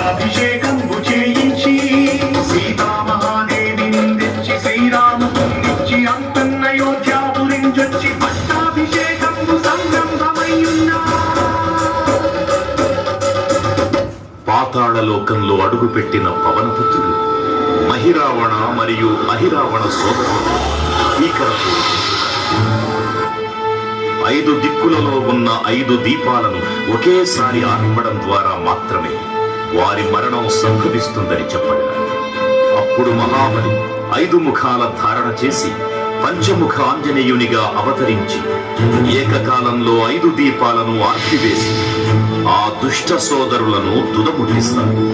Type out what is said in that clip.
పట్టాభిషేకంబు చేయించి సీతామహాదేవిని తెచ్చి శ్రీరామునిచ్చి అంతన్నయోధ్యాపురించొచ్చి పట్టాభిషేకంబు సంరంభమయ్యున్నా. పాతాళ లోకంలో అడుగుపెట్టిన పవనపుత్రుడు మహిరావణ మరియు అహిరావణ సోదరుడు భీకరతో 5 దిక్కులలో ఉన్న 5 దీపాలను ఒకేసారి ఆర్పడం ద్వారా మాత్రమే వారి మరణం సంభవిస్తుందని చెప్పబడినది. అప్పుడు మహాబలి 5 ముఖాల ధారణ చేసి పంచముఖ ఆంజనేయునిగా అవతరించి ఏకకాలంలో 5 దీపాలను ఆర్పివేసి ఆ దుష్ట సోదరులను తుదముట్టిస్తారు.